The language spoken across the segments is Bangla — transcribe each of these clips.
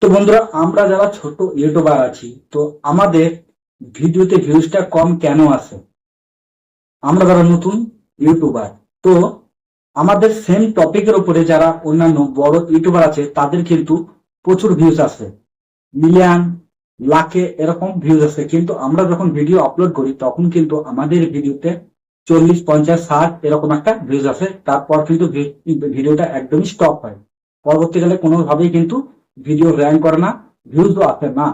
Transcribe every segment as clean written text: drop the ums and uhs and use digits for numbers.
তো বন্ধুরা, আমরা যারা ছোট ইউটিউবার আছি, তো আমাদের ভিডিওতে ভিউজটা কম কেন আসে? আমরা যারা নতুন ইউটিউবার, তো আমাদের সেম টপিকের উপরে যারা অন্যান্য বড় ইউটিউবার আছে তাদের কিন্তু প্রচুর ভিউজ আসে, মিলিয়ন, লাখে এরকম ভিউজ আসে। কিন্তু আমরা যখন ভিডিও আপলোড করি তখন কিন্তু আমাদের ভিডিওতে 40, 50, 60 এরকম একটা ভিউজ আসে। তারপর কিন্তু ভিডিওটা একদমই স্টপ হয়। পরবর্তীকালে কোনোভাবেই কিন্তু ভিডিও র্যাঙ্ক করে না, ভিউজও আসে না।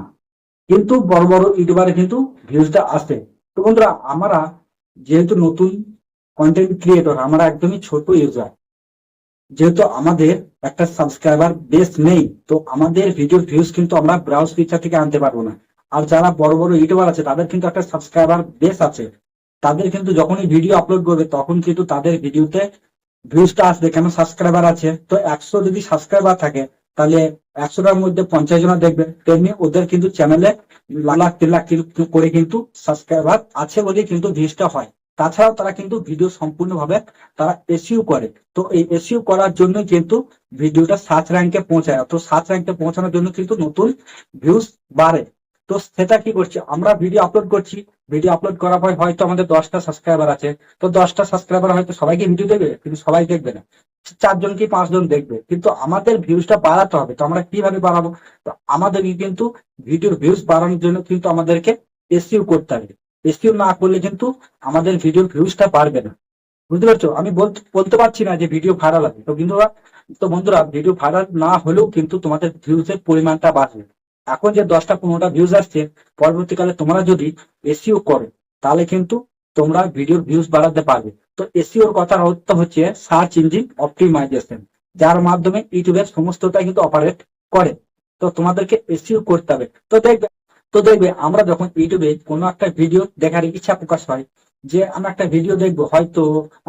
কিন্তু বড় বড় ইউটিউবারে কিন্তু ভিউজটা আসে। তো বন্ধুরা, আমরা যেহেতু নতুন কন্টেন্ট ক্রিয়েটর, আমরা একদমই ছোট ইউজার, যেহেতু আমাদের একটা সাবস্ক্রাইবার বেস নেই, তো আমাদের ভিডিওর ভিউজ কিন্তু আমরা ব্রাউজ পিকচার থেকে আনতে পারবো না। আর যারা বড় বড় ইউটিউবার আছে তাদের কিন্তু একটা সাবস্ক্রাইবার বেস আছে, তাদের কিন্তু যখনই ভিডিও আপলোড করবে তখন কিন্তু তাদের ভিডিওতে ভিউজটা আসবে। কেন? সাবস্ক্রাইবার আছে। তো 100 যদি সাবস্ক্রাইবার থাকে, তাহলে 100টার মধ্যে 50 জনা দেখবে। তেমনি ওদের কিন্তু চ্যানেলে লাখ লাখ 3 লাখ করে কিন্তু সাবস্ক্রাইবার আছে বলে কিন্তু ভিউজটা হয়। তাছাড়াও তারা কিন্তু ভিডিও সম্পূর্ণভাবে তারা এসইও করে। তো এই এসইও করার জন্য কিন্তু ভিডিওটা সার্চ র্যাঙ্কে পৌঁছায়। তো সার্চ র্যাঙ্কে পৌঁছানোর জন্য কিন্তু নতুন ভিউজ বাড়ে। তো সেটা কি করছে, আমরা ভিডিও আপলোড করছি, ভিডিও আপলোড করার পর হয়তো আমাদের 10টা সাবস্ক্রাইবার আছে। তো 10টা সাবস্ক্রাইবার হয়তো সবাইকে ভিডিও দেবে, কিন্তু সবাই দেখবে না, 4 জন কি 5 জন দেখবে। কিন্তু আমাদের ভিউজটা বাড়াতে হবে। তো আমরা কিভাবে বাড়াবো? তো আমাদেরকে কিন্তু ভিডিওর ভিউজ বাড়ানোর জন্য কিন্তু আমাদেরকে এসইও করতে হবে। এসইও না করলে কিন্তু আমাদের ভিডিওর ভিউজটা বাড়বে না। বুঝতে পারছো? আমি বলতে বলতে পারছি না যে ভিডিও ভাইরাল হবে। তো বন্ধুরা, ভিডিও ভাইরাল না হলেও কিন্তু তোমাদের ভিউজের পরিমাণটা বাড়বে। এখন যে 10টা 15টা ভিউজ আসছে, পরবর্তীকালে তোমরা যদি এসইও করো তাহলে কিন্তু তোমরা ভিডিওর ভিউজ বাড়াতে পারবে। তো এসইওর কথার অর্থ হচ্ছে সার্চ ইঞ্জিন অপটিমাইজেশন, যার মাধ্যমে ইউটিউবের সমস্তটা কিন্তু অপারেট করে। তো তোমাদেরকে এসইও করতে হবে। তো দেখবে আমরা যখন ইউটিউবে কোনো একটা ভিডিও দেখার ইচ্ছা প্রকাশ হয়, যে আমরা একটা ভিডিও দেখবো, হয়তো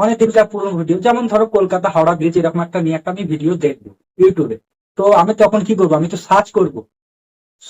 অনেক দিনকার পুরনো ভিডিও, যেমন ধরো কলকাতা হাওড়া ব্রিজ, এরকম একটা নিয়ে একটা আমি ভিডিও দেখবো ইউটিউবে। তো আমি তখন কি করবো? আমি তো সার্চ করবো।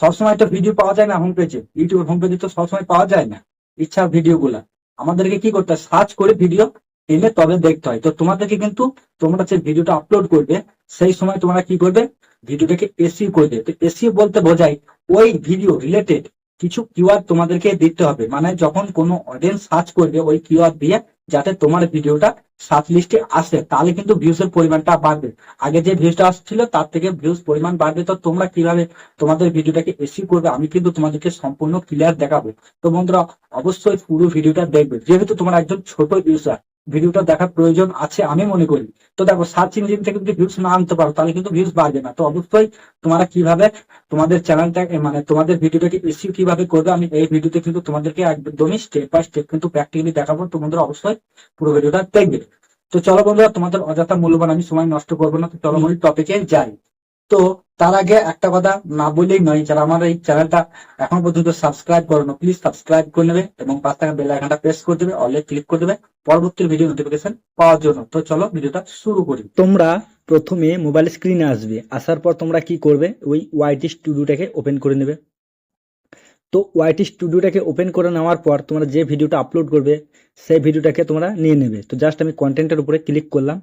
সবসময় তো ভিডিও পাওয়া যায় না হোম পেজে, ইউটিউবের হোম পেজে তো সবসময় পাওয়া যায় না ইচ্ছা ভিডিও গুলা। আমাদেরকে কি করতে হয়? সার্চ করে ভিডিও এনে তবে দেখতে হয়। তো তোমাদেরকে কিন্তু, তোমরা যে ভিডিওটা আপলোড করবে সেই সময় তোমরা কি করবে? ভিডিওটাকে এসইও করবে। তো এসইও বলতে বোঝায় ওই ভিডিও রিলেটেড কিছু কিওয়ার্ড তোমাদেরকে দিতে হবে। মানে যখন কোনো অডিয়েন্স সার্চ করবে ওই কিওয়ার্ড দিয়ে, যাতে তোমার ভিডিওটা সার্চ লিস্টে আসে, তাহলে কিন্তু ভিউজের পরিমাণটা বাড়বে। আগে যে ভিউজটা আসছিল তার থেকে ভিউজ পরিমাণ বাড়বে। তো তোমরা কিভাবে তোমাদের ভিডিওটাকে এসইও করবে আমি কিন্তু তোমাদেরকে সম্পূর্ণ ক্লিয়ার দেখাবো। তো বন্ধুরা, অবশ্যই পুরো ভিডিওটা দেখবে। যেহেতু তোমরা একজন ছোট ইউজার, ভিডিওটা দেখার প্রয়োজন আছে আমি মনে করি। তো দেখো, সার্চ ইঞ্জিন থেকে যদি ভিউজ না আনতে পারো তাহলে কিন্তু ভিউজ বাড়বে না। তো অবশ্যই তোমরা কিভাবে তোমাদের চ্যানেলটা, মানে তোমাদের ভিডিওটাকে এসইও কিভাবে করবে, আমি এই ভিডিওতে কিন্তু তোমাদেরকে একদমই স্টেপ বাই স্টেপ কিন্তু প্র্যাকটিক্যালি দেখাবো। তো বন্ধুরা, অবশ্যই পুরো ভিডিওটা দেখবে। তো চলো বন্ধুরা, তোমাদের অযথা মূল্যবান আমি সময় নষ্ট করবো না। তো চলো মূল টপিকে যাই। তো তার আগে একটা কথা না বললেই নয়, যারা আমার এই চ্যানেলটা এখন পর্যন্ত সাবস্ক্রাইব করো না, প্লিজ সাবস্ক্রাইব করে নেবে এবং পাঁচ টাকা বেল আইকনটা প্রেস করে দেবে, অলে ক্লিক করে দেবে পরবর্তী ভিডিও নোটিফিকেশন পাওয়ার জন্য। তো চলো ভিডিওটা শুরু করি। তোমরা প্রথমে মোবাইল স্ক্রিনে আসবে, আসার পর তোমরা কি করবে? ওই ওয়াইটি স্টুডিওটাকে ওপেন করে নেবে। তো ওয়াইটি স্টুডিওটাকে ওপেন করে নেওয়ার পর তোমরা যে ভিডিওটা আপলোড করবে সেই ভিডিওটাকে তোমরা নিয়ে নেবে। তো জাস্ট আমি কন্টেন্টের উপরে ক্লিক করলাম।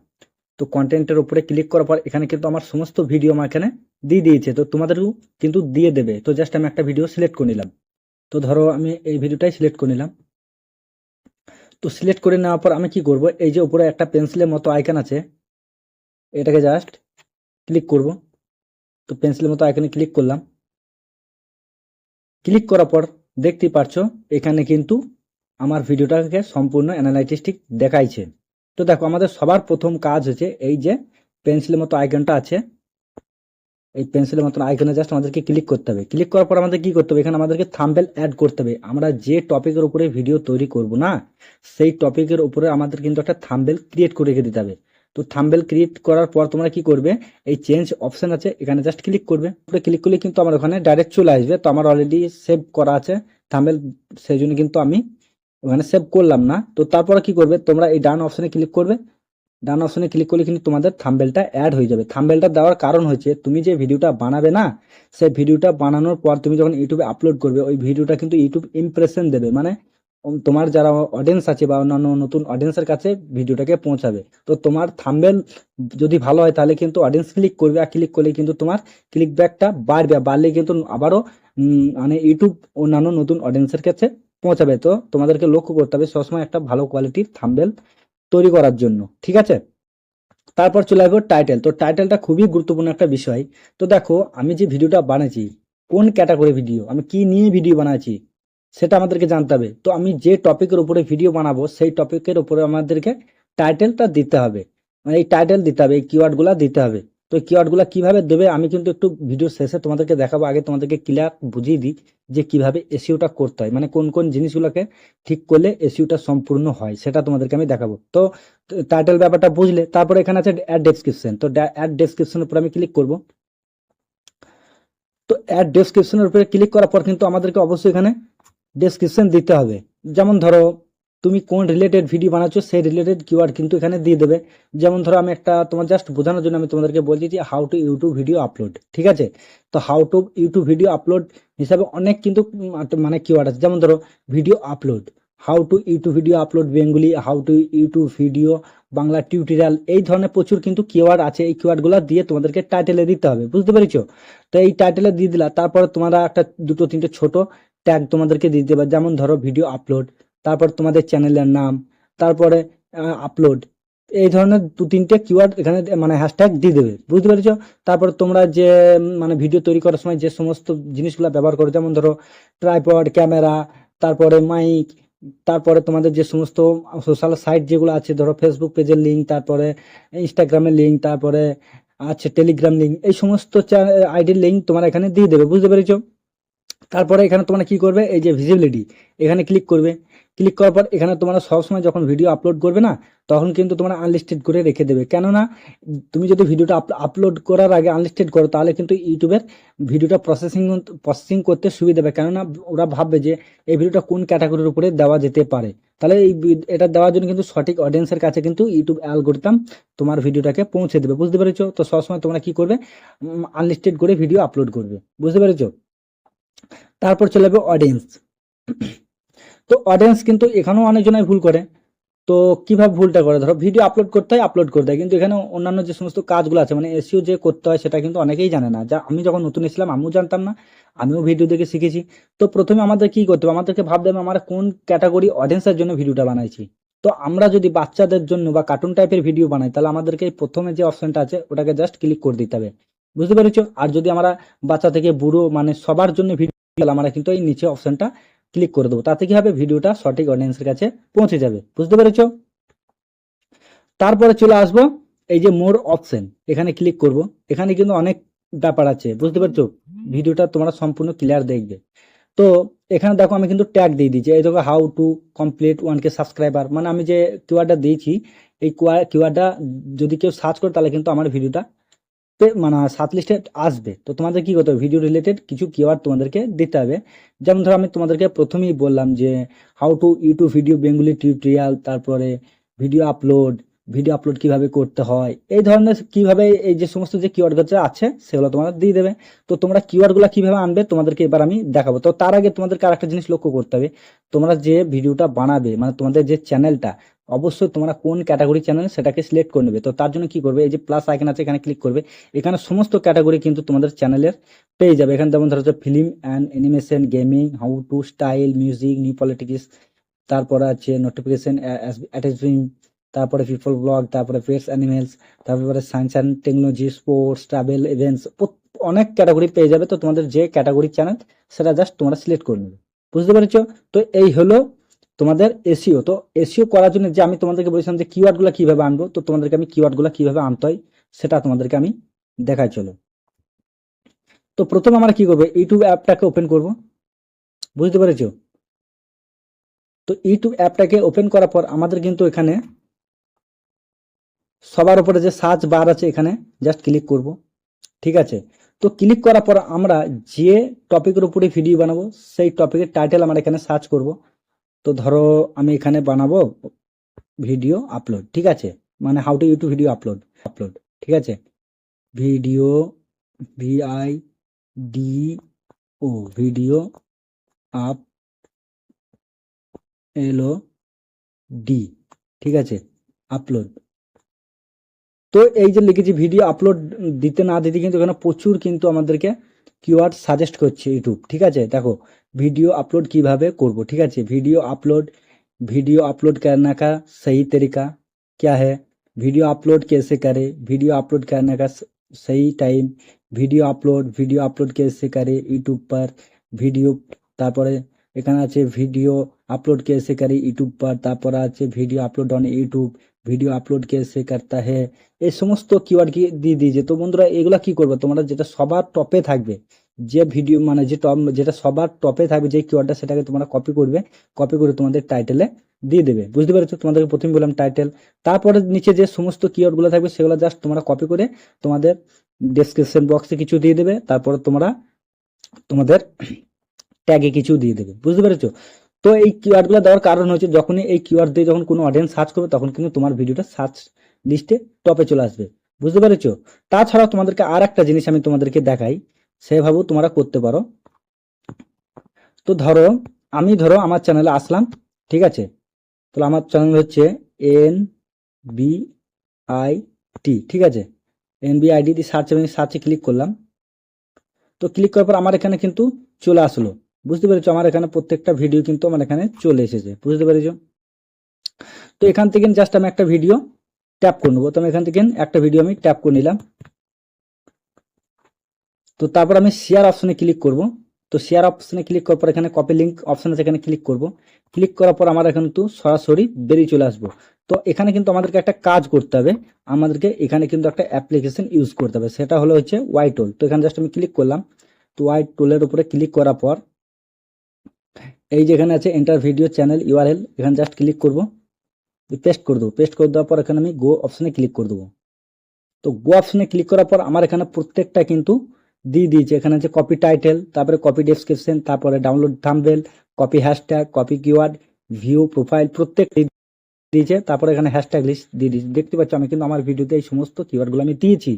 তো কন্টেন্টের উপরে ক্লিক করার পর এখানে কিন্তু আমার সমস্ত ভিডিও আমার এখানে দিয়ে দিয়েছে। তো তোমাদেরও কিন্তু দিয়ে দেবে। তো জাস্ট আমি একটা ভিডিও সিলেক্ট করে নিলাম। তো ধরো আমি এই ভিডিওটাই সিলেক্ট করে নিলাম। তো সিলেক্ট করে নেওয়ার পর আমি কি করব? এই যে উপরে একটা পেন্সিলের মতো আইকন আছে, এটাকে জাস্ট ক্লিক করব। তো পেন্সিলের মতো আইকনে ক্লিক করলাম। ক্লিক করার পর দেখতেই পারছো এখানে কিন্তু আমার ভিডিওটাকে সম্পূর্ণ অ্যানালাইটিস্টিক দেখাইছে। তো দেখো, আমাদের সবার প্রথম কাজ হচ্ছে এই যে পেন্সিলের মতো আইকনটা আছে, এই পেন্সিলের মতন আইকনে জাস্ট আমাদেরকে ক্লিক করতে হবে। ক্লিক করার পর আমাদের কি করতে হবে? এখানে আমাদেরকে থাম্বনেল অ্যাড করতে হবে। আমরা যে টপিকের উপরে ভিডিও তৈরি করব না, সেই টপিকের উপরে আমাদের কিন্তু একটা থাম্বনেল ক্রিয়েট করে রেখে দিতে হবে। তো থাম্বনেল ক্রিয়েট করার পর তোমরা কি করবে? এই চেঞ্জ অপশন আছে, এখানে জাস্ট ক্লিক করবে। ক্লিক করলে কিন্তু আমার ওখানে ডাইরেক্ট চলে আসবে। তো আমার অলরেডি সেভ করা আছে থাম্বনেল, সেই জন্য কিন্তু আমি ওখানে সেভ করলাম না। তো তারপরে কি করবে? তোমরা এই ডান অপশনে ক্লিক করবে। ডান অপশনে ক্লিক করলে কিন্তু তোমাদের থাম্বনেলটা অ্যাড হয়ে যাবে। থাম্বনেলটা দেওয়ার কারণ হচ্ছে তুমি যে ভিডিওটা বানাবে না, সেই ভিডিওটা বানানোর পর তুমি যখন ইউটিউবে আপলোড করবে, ওই ভিডিওটা কিন্তু ইউটিউব ইমপ্রেশন দেবে। মানে তোমার যারা অডিয়েন্স আছে বা অন্যান্য নতুন অডিয়েন্সের কাছে ভিডিওটাকে পৌঁছাবে। তো তোমার থাম্বনেল যদি ভালো হয় তাহলে কিন্তু অডিয়েন্স ক্লিক করবে, আর ক্লিক করলে কিন্তু তোমার ক্লিক ব্যাকটা বাড়বে, বাড়লে কিন্তু আবারও মানে ইউটিউব অন্যান্য নতুন অডিয়েন্সের কাছে পৌঁছাবে। তো তোমাদেরকে লক্ষ্য করতে হবে সবসময় একটা ভালো কোয়ালিটির থাম্বনেল তৈরি করার জন্য, ঠিক আছে। তারপর চলে আসবো টাইটেল। তো টাইটেলটা খুবই গুরুত্বপূর্ণ একটা বিষয়। তো দেখো আমি যে ভিডিওটা বানাচ্ছি, কোন ক্যাটাগরি ভিডিও, আমি কি নিয়ে ভিডিও বানাচ্ছি সেটা আমাদেরকে জানতে হবে। তো আমি যে টপিকের উপরে ভিডিও বানাবো সেই টপিকের উপরে আমাদেরকে টাইটেলটা দিতে হবে, মানে এই টাইটেল দিতে হবে, এই কিওয়ার্ড গুলা দিতে হবে। তো এই কিওয়ার্ড গুলা কিভাবে দেবে আমি কিন্তু একটু ভিডিও শেষে তোমাদেরকে দেখাবো। আগে তোমাদেরকে ক্লিয়ার বুঝিয়ে দিই যে কিভাবে এসইওটা করতে হয়, মানে কোন কোন জিনিসগুলোকে ঠিক করলে এসইওটা সম্পূর্ণ হয় সেটা তোমাদেরকে আমি দেখাবো। তো টাইটেল ব্যাপারটা বুঝলে, তারপরে এখানে আছে অ্যাড ডেসক্রিপশন। তো অ্যাড ডেসক্রিপশনের উপর আমি ক্লিক করব। তো অ্যাড ডেসক্রিপশনের উপরে ক্লিক করার পর কিন্তু আমাদেরকে অবশ্যই এখানে ডেসক্রিপশন দিতে হবে। যেমন ধরো তুমি কোন রিলেটেড ভিডিও বানাচ্ছ সেই রিলেটেড কিওয়ার্ড কিন্তু এখানে দিয়ে দেবে। যেমন ধরো আমি একটা তোমার জাস্ট বোঝানোর জন্য আমি তোমাদেরকে বলছি যে how to YouTube video upload, ঠিক আছে। তো how to YouTube video upload হিসাবে অনেক কিন্তু মানে কিওয়ার্ড আছে। যেমন ধরো video upload, how to YouTube video upload Bengali, how to YouTube video Bangla tutorial, এই ধরনের প্রচুর কিন্তু কিওয়ার্ড আছে। এই কিওয়ার্ডগুলো দিয়ে তোমাদেরকে টাইটেলে দিতে হবে, বুঝতে পেরেছো। তো এই টাইটেলে দিয়ে দিলা, তারপরে তোমরা একটা দুটো তিনটে ছোট ট্যাগ তোমাদেরকে দিতে হবে। যেমন ধরো ভিডিও আপলোড, তারপর তোমাদের চ্যানেলের নাম, তারপরে আপলোড, এই ধরনের দু তিনটে কিওয়ার্ড এখানে মানে হ্যাশট্যাগ দিয়ে দেবে, বুঝতে পেরেছো। তারপর তোমরা যে মানে ভিডিও তৈরি করার সময় যে সমস্ত জিনিসগুলো ব্যবহার করো, যেমন ধরো ট্রাইপড, ক্যামেরা, তারপরে মাইক, তারপরে তোমাদের যে সমস্ত সোশ্যাল সাইট যেগুলো আছে, ধরো ফেসবুক পেজের লিঙ্ক, তারপরে ইনস্টাগ্রামের লিঙ্ক, তারপরে আছে টেলিগ্রাম লিঙ্ক, এই সমস্ত আইডির লিঙ্ক তোমরা এখানে দিয়ে দেবে, বুঝতে পেরেছো। তারপরে এখানে তোমরা কি করবে, এই যে ভিজিবিলিটি এখানে ক্লিক করবে। ক্লিক করার পর এখানে তোমরা সবসময় যখন ভিডিও আপলোড করবে না, তখন কিন্তু তোমরা আনলিস্টেড করে রেখে দেবে। কেননা তুমি যদি ভিডিওটা আপলোড করার আগে আনলিস্টেড করো তাহলে কিন্তু ইউটিউবের ভিডিওটা প্রসেসিং করতে সুবিধা হবে। কেননা ওরা ভাববে যে এই ভিডিওটা কোন ক্যাটাগরির উপরে দেওয়া যেতে পারে। তাহলে এটা দেওয়ার জন্য কিন্তু সঠিক অডিয়েন্সের কাছে কিন্তু ইউটিউব অ্যালগরিদম তোমার ভিডিওটাকে পৌঁছে দেবে, বুঝতে পেরেছো। তো সবসময় তোমরা কি করবে, আনলিস্টেড করে ভিডিও আপলোড করবে, বুঝতে পেরেছো। তারপর চলে যাবে অডিয়েন্স। তো অডিয়েন্স কিন্তু এখানেও অনেকজনাই ভুল করে। তো কিভাবে ভুলটা করে, ধরো ভিডিও আপলোড করতে হয়, আপলোড করতে হয়, কিন্তু এখানে অন্যান্য যে সমস্ত কাজগুলো আছে মানে এসইও যে করতে হয় সেটা কিন্তু অনেকেই জানে না। যা আমি যখন নতুন এসেছিলাম আমিও জানতাম না, আমিও ভিডিও দেখে শিখেছি। তো প্রথমে আমাদের কি করতে হবে, আমাদেরকে ভাবতে হবে আমরা কোন ক্যাটাগরি অডিয়েন্সের জন্য ভিডিওটা বানাইছি। তো আমরা যদি বাচ্চাদের জন্য বা কার্টুন টাইপের ভিডিও বানাই তাহলে আমাদেরকে এই প্রথমে যে অপশনটা আছে ওটাকে জাস্ট ক্লিক করে দিতে হবে, বুঝতে পেরেছো। আর যদি আমরা বাচ্চা থেকে বুড়ো মানে সবার জন্য ভিডিও, আমরা কিন্তু এই নিচে অপশনটা ক্লিক করে দেবো। তাতে কি হবে, ভিডিওটা সঠিক অডিয়েন্সের কাছে পৌঁছে যাবে, বুঝতে পেরেছো। তারপরে চলে আসবো এই যে মোর অপশন, এখানে ক্লিক করব। এখানে কিন্তু অনেক ব্যাপার আছে, বুঝতে পারছো। ভিডিওটা তোমরা সম্পূর্ণ ক্লিয়ার দেখবে। তো এখানে দেখো আমি কিন্তু ট্যাগ দিয়ে দিয়েছি, এই দেখো how to complete 1K subscriber, মানে আমি যে কিওয়ার্ডটা দিয়েছি এই কিওয়ার্ডটা যদি কেউ সার্চ করে তাহলে কিন্তু আমার ভিডিওটা মানে সাত লিস্টে আসবে। তো তোমাদের কি করতে হবে, ভিডিও রিলেটেড কিছু কিওয়ার্ড তোমাদেরকে দিতে হবে। যেমন ধরো আমি তোমাদেরকে প্রথমেই বললাম যে how to YouTube video Bengali tutorial, তারপরে ভিডিও আপলোড, ভিডিও আপলোড কিভাবে করতে হয়, এই ধরনের কিভাবে এই যে সমস্ত যে কিওয়ার্ড আছে সেগুলো তোমাদের দিয়ে দেবে। তো তোমরা কিওয়ার্ডগুলো কিভাবে আনবে তোমাদেরকে এবার আমি দেখাবো। তো তার আগে তোমাদেরকে আরেকটা জিনিস লক্ষ্য করতে হবে, তোমরা যে ভিডিওটা বানাবে মানে তোমাদের যে চ্যানেলটা, অবশ্যই তোমরা কোন ক্যাটাগরি চ্যানেল সেটাকে সিলেক্ট করে নেবে। তো তার জন্য কি করবে, এই যে প্লাস আইকন আছে এখানে ক্লিক করবে। এখানে সমস্ত ক্যাটাগরি কিন্তু তোমাদের চ্যানেলের পেয়ে যাবে। এখানে যেমন ধরো হচ্ছে film and animation, gaming, how to style, music, new politics, তারপরে আছে নোটিফিকেশন অ্যাটাচমেন্ট, তারপরে পিপল ব্লগ, তারপরে পেটস অ্যানিমেলস, তারপরে science and technology, sports, travel, events, অনেক ক্যাটাগরি পেয়ে যাবে। তো তোমাদের যে ক্যাটাগরি চ্যানেল সেটা জাস্ট তোমরা সিলেক্ট করে নেবে, বুঝতে পেরেছো। তো এই হলো তোমাদের এসইও। তো এসইও করার জন্য যে আমি তোমাদেরকে বলেছিলাম যে কিওয়ার্ডগুলো কিভাবে আনবো, তো তোমাদেরকে আমি কিওয়ার্ডগুলো কিভাবে আনতে হয় সেটা তোমাদেরকে আমি দেখাই, চলো। তো প্রথমে আমরা কি করবো, ইউটিউব অ্যাপটাকে ওপেন করব, বুঝতে পেরেছো। তো ইউটিউব অ্যাপটাকে ওপেন করার পর আমাদের কিন্তু এখানে সবার উপরে যে সার্চ বার আছে এখানে জাস্ট ক্লিক করব, ঠিক আছে। তো ক্লিক করার পর আমরা যে টপিকের উপরে ভিডিও বানাবো সেই টপিকের টাইটেল আমরা এখানে সার্চ করব। তো ধরো আমি এখানে বানাবো ভিডিও আপলোড, ঠিক আছে, মানে how to YouTube video upload upload, ঠিক আছে। ভিডিও, VIDO, ভিডিও ডি, ঠিক আছে, আপলোড। তো এই যে লিখেছি ভিডিও আপলোড দিতে না দিতে কিন্তু এখানে প্রচুর কিন্তু আমাদেরকে কিওয়ার্ড সাজেস্ট করছে ইউটিউব, ঠিক আছে। দেখো ভিডিও আপলোড কিভাবে করব, ঠিক আছে। वीडियो अपलोड करने का सही तरीका क्या है, वीडियो अपलोड कैसे करें, वीडियो अपलोड करने का सही टाइम, वीडियो अपलोड कैसे करें यूट्यूब पर, ভিডিও, তারপরে এখানে আছে ভিডিও আপলোড कैसे करें यूट्यूब पर, তারপরে আছে video upload on YouTube, video upload कैसे करता है। এই সমস্ত কিওয়ার্ড কি দিয়ে দিয়েছে। তো বন্ধুরা এগুলা কি করবে, তোমরা যেটা সবার টপে থাকবে, যে ভিডিও মানে যে টপ, যেটা সবার টপে থাকবে যে কিওয়ার্ডটা, সেটাকে তোমরা কপি করবে, কপি করে তোমাদের টাইটেলে দিয়ে দেবে, বুঝতে পেরেছো। তোমাদেরকে প্রথমে বললাম টাইটেল, তারপরে নিচে যে সমস্ত কিওয়ার্ড গুলো থাকবে সেগুলো জাস্ট তোমরা কপি করে তোমাদের ডেসক্রিপশন বক্সে কিছু দিয়ে দেবে, তারপরে তোমরা তোমাদের ট্যাগে কিছু দিয়ে দেবে, বুঝতে পেরেছো। তো এই কিওয়ার্ড গুলো দেওয়ার কারণ হচ্ছে যখনই এই কিওয়ার্ড দিয়ে যখন কোনো অডিয়েন্স সার্চ করবে তখন কিন্তু তোমার ভিডিওটা সার্চ লিস্টে টপে চলে আসবে, বুঝতে পেরেছো। তাছাড়াও তোমাদেরকে আর একটা জিনিস আমি তোমাদেরকে দেখাই, সেভাবেও তোমরা করতে পারো। তো ধরো আমার চ্যানেলে আসলাম, ঠিক আছে। তো আমার চ্যানেল হচ্ছে NBIT, ঠিক আছে। NBIT দিয়ে সার্চে ক্লিক করলাম। তো ক্লিক করার পর আমার এখানে কিন্তু চলে আসলো, বুঝতে পেরেছো। আমার এখানে প্রত্যেকটা ভিডিও কিন্তু আমার এখানে চলে এসেছে, বুঝতে পেরেছো। তো এখান থেকে জাস্ট আমি একটা ভিডিও ট্যাপ করে নেবো। তো আমি এখান থেকে একটা ভিডিও আমি ট্যাপ করে নিলাম। তো তারপর আমি শেয়ার অপশনে ক্লিক করব। তো শেয়ার অপশনে ক্লিক করার পর এখানে কপি লিঙ্ক অপশন আছে, এখানে ক্লিক করব। ক্লিক করার পর আমার এখানে কিন্তু সরাসরি বেরিয়ে চলে আসবো। তো এখানে কিন্তু আমাদেরকে একটা কাজ করতে হবে, আমাদেরকে এখানে কিন্তু একটা অ্যাপ্লিকেশন ইউজ করতে হবে, সেটা হলো হচ্ছে ওয়াইটোল। তো এখানে জাস্ট আমি ক্লিক করলাম। তো ওয়াইটোলের উপরে ক্লিক করার পর এই যেখানে আছে এন্টার ভিডিও চ্যানেল ইউআরএল, এখানে জাস্ট ক্লিক করব, পেস্ট করে দেবো। পেস্ট করে দেওয়ার পর এখানে আমি গো অপশনে ক্লিক করে দেবো। তো গো অপশনে ক্লিক করার পর আমার এখানে প্রত্যেকটা কিন্তু দিয়ে দিয়েছে। এখানে আছে কপি টাইটেল, তারপরে কপি ডেসক্রিপশন, তারপরে download thumbnail, copy hashtag, copy keyword, view profile, প্রত্যেক দিয়েছে। তারপরে এখানে হ্যাশট্যাগ লিস্ট দিয়ে দিয়েছে। দেখতে পাচ্ছ আমি কিন্তু আমার ভিডিওতে এই সমস্ত কিওয়ার্ডগুলো আমি দিয়েছি।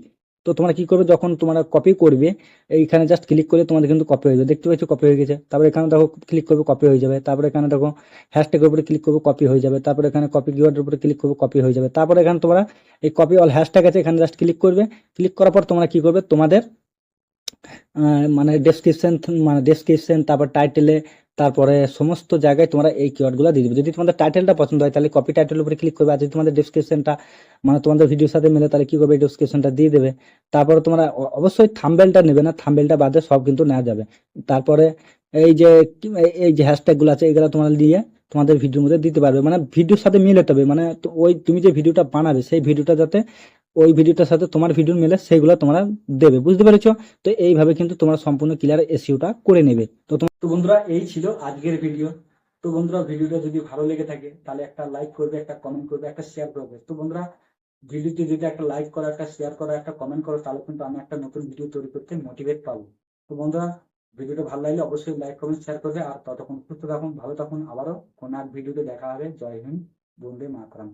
তো তোমরা কি করবে, যখন তোমরা কপি করবে এইখানে জাস্ট ক্লিক করলে তোমাদের কিন্তু কপি হয়ে যাবে। দেখতে পাচ্ছ কপি হয়ে গেছে। তারপরে এখানে দেখো ক্লিক করবে, কপি হয়ে যাবে। তারপরে এখানে দেখো হ্যাশট্যাগের উপরে ক্লিক করবে, কপি হয়ে যাবে। তারপরে এখানে কপি কিওয়ার্ডের উপরে ক্লিক করবে, কপি হয়ে যাবে। তারপরে এখানে তোমরা এই কপি অল হ্যাশট্যাগ আছে, এখানে জাস্ট ক্লিক করবে। ক্লিক করার পর তোমরা কি করবে, তোমাদের মানে ডেসক্রিপশন, তারপর টাইটেলে, তারপরে সমস্ত জায়গায় তোমরা এই কিওয়ার্ডগুলো দিয়ে দিবে। যদি তোমাদের টাইটেলটা পছন্দ হয় তাহলে কপি টাইটেলের উপরে ক্লিক করবে, আর যদি তোমাদের ডেসক্রিপশনটা মানে তোমাদের ভিডিওর সাথে মিলে তাহলে কি করবে, ডেসক্রিপশনটা দিয়ে দেবে। তারপরে তোমরা অবশ্যই থাম্বনেলটা নেবে না, থাম্বনেলটা বাদে সব কিন্তু নেওয়া যাবে। তারপরে এই যে এই যে হ্যাশট্যাগ গুলো আছে এগুলো তোমরা নিয়ে তোমাদের ভিডিওর মধ্যে দিতে পারবে, মানে ভিডিওর সাথে মিলে হবে, মানে ওই তুমি যে ভিডিওটা বানাবে সেই ভিডিওটা যাতে ওই ভিডিওটার সাথে তোমার ভিডিও মিলে সেইগুলো তোমরা দেবে, বুঝতে পেরেছো। তো এইভাবে কিন্তু তোমরা সম্পূর্ণ ক্লিয়ার এসইওটা করে নেবে। তো বন্ধুরা এই ছিল আজকের ভিডিও। তো বন্ধুরা ভিডিওটা যদি ভালো লেগে থাকে তাহলে একটা লাইক করবে, একটা কমেন্ট করবে, একটা শেয়ার করবে। তো বন্ধুরা ভিডিওতে যদি একটা লাইক করো, একটা শেয়ার করো, একটা কমেন্ট করো, তাহলে কিন্তু আমি একটা নতুন ভিডিও তৈরি করতে মোটিভেট পাবো। তো বন্ধুরা ভিডিওটা ভালো লাগলে অবশ্যই লাইক কমেন্ট শেয়ার করবে। আর ততক্ষণ সুস্থ থাকুন, ভালো থাকুন, আবারও কোনো এক ভিডিওতে দেখা হবে। জয় হিন্দ, বন্দে মাতরম।